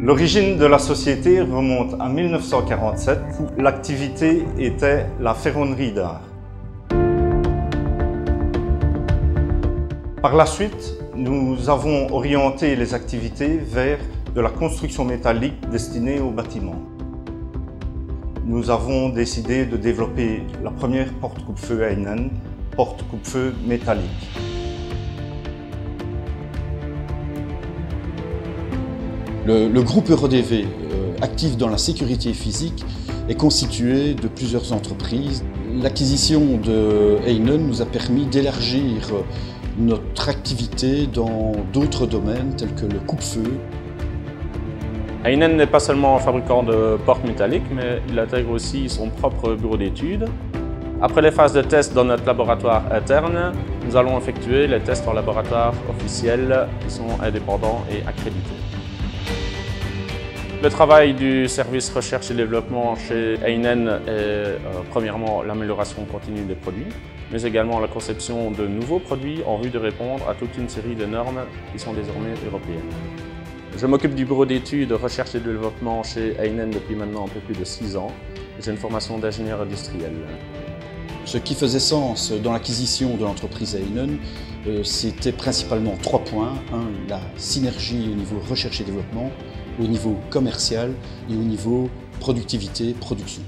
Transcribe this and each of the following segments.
L'origine de la société remonte à 1947, où l'activité était la ferronnerie d'art. Par la suite, nous avons orienté les activités vers de la construction métallique destinée aux bâtiments. Nous avons décidé de développer la première porte coupe-feu Heinen, porte coupe-feu métallique. Le groupe EuroDV, actif dans la sécurité physique, est constitué de plusieurs entreprises. L'acquisition de Heinen nous a permis d'élargir notre activité dans d'autres domaines tels que le coupe-feu. Heinen n'est pas seulement un fabricant de portes métalliques, mais il intègre aussi son propre bureau d'études. Après les phases de test dans notre laboratoire interne, nous allons effectuer les tests en laboratoire officiels qui sont indépendants et accrédités. Le travail du service recherche et développement chez Heinen est premièrement l'amélioration continue des produits, mais également la conception de nouveaux produits en vue de répondre à toute une série de normes qui sont désormais européennes. Je m'occupe du bureau d'études, recherche et développement chez Heinen depuis maintenant un peu plus de 6 ans. J'ai une formation d'ingénieur industriel. Ce qui faisait sens dans l'acquisition de l'entreprise Heinen, c'était principalement 3 points. La synergie au niveau recherche et développement, au niveau commercial et au niveau productivité, production.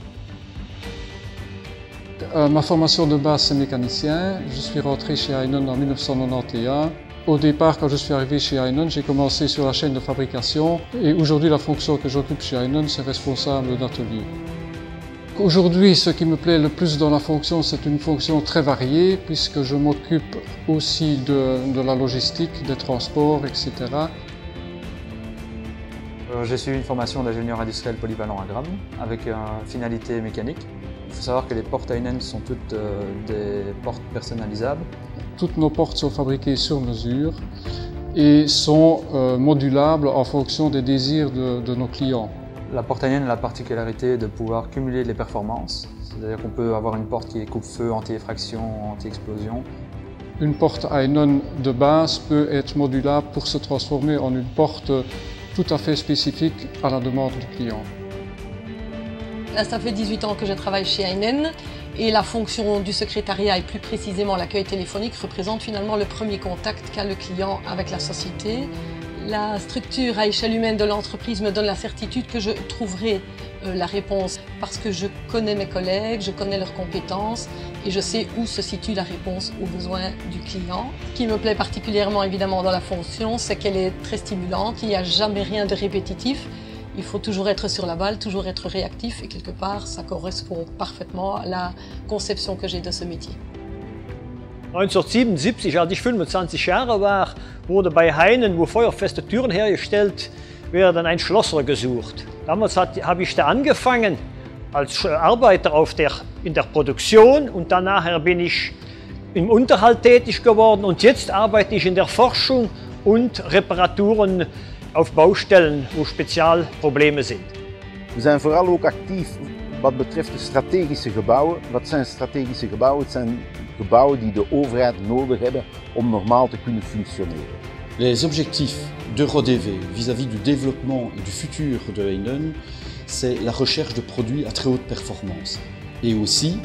Ma formation de base, c'est mécanicien. Je suis rentré chez Heinen en 1991. Au départ, quand je suis arrivé chez Heinen, j'ai commencé sur la chaîne de fabrication et aujourd'hui, la fonction que j'occupe chez Heinen, c'est responsable d'atelier. Aujourd'hui, ce qui me plaît le plus dans la fonction, c'est une fonction très variée puisque je m'occupe aussi de la logistique, des transports, etc. J'ai suivi une formation d'ingénieur industriel polyvalent à Gramme avec une finalité mécanique. Il faut savoir que les portes Heinen sont toutes des portes personnalisables. Toutes nos portes sont fabriquées sur mesure et sont modulables en fonction des désirs de nos clients. La porte Heinen a la particularité de pouvoir cumuler les performances. C'est-à-dire qu'on peut avoir une porte qui est coupe-feu, anti-effraction, anti-explosion. Une porte Heinen de base peut être modulable pour se transformer en une porte tout à fait spécifique à la demande du client. Là, ça fait 18 ans que je travaille chez Heinen et la fonction du secrétariat et plus précisément l'accueil téléphonique représente finalement le premier contact qu'a le client avec la société. La structure à échelle humaine de l'entreprise me donne la certitude que je trouverai la réponse parce que je connais mes collègues, je connais leurs compétences et je sais où se situe la réponse aux besoins du client. Ce qui me plaît particulièrement évidemment dans la fonction, c'est qu'elle est très stimulante, il n'y a jamais rien de répétitif. Il faut toujours être sur la balle, toujours être réactif et quelque part ça correspond parfaitement à la conception que j'ai de ce métier. 1977, als ich 25 Jahre war, wurde bei Heinen, wo feuerfeste Türen hergestellt werden, ein Schlosser gesucht. Damals habe ich da angefangen als Arbeiter in der Produktion und danach bin ich im Unterhalt tätig geworden und jetzt arbeite ich in der Forschung und Reparaturen auf Baustellen, wo Spezialprobleme sind. We zijn vooral ook actief wat betreft de strategische gebouwen. Wat zijn strategische gebouwen? Het zijn gebouwen die de overheid nodig hebben om normaal te kunnen functioneren. Les objectifs d'EuroDV vis-à-vis du développement et du futur de Heinen, c'est la recherche de produits à très haute performance et aussi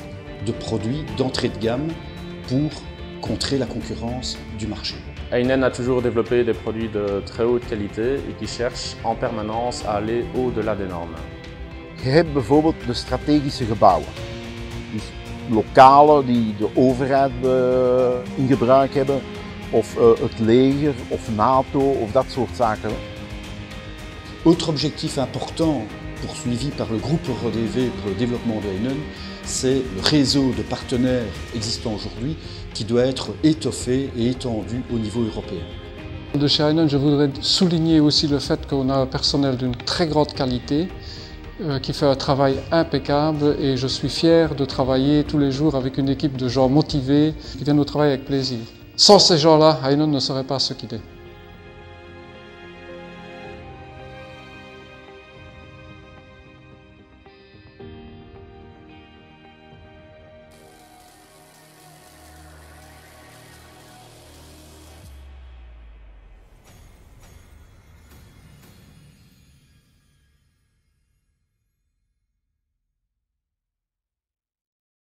de produits d'entrée de gamme pour contrer la concurrence du marché. Heinen a toujours développé des produits de très haute qualité et qui cherchent en permanence à aller au-delà des normes. Je hebt bijvoorbeeld de strategische gebouwen. Dus lokalen die de overheid in gebruik hebben, of het leger, of NATO, of dat soort zaken. Autre objectif important poursuivi par le groupe EuroDV pour le développement de Heinen, c'est le réseau de partenaires existants aujourd'hui qui doit être étoffé et étendu au niveau européen. De chez Heinen, je voudrais souligner aussi le fait qu'on a un personnel d'une très grande qualité qui fait un travail impeccable et je suis fier de travailler tous les jours avec une équipe de gens motivés qui viennent au travail avec plaisir. Sans ces gens-là, Heinen ne serait pas ce qu'il est.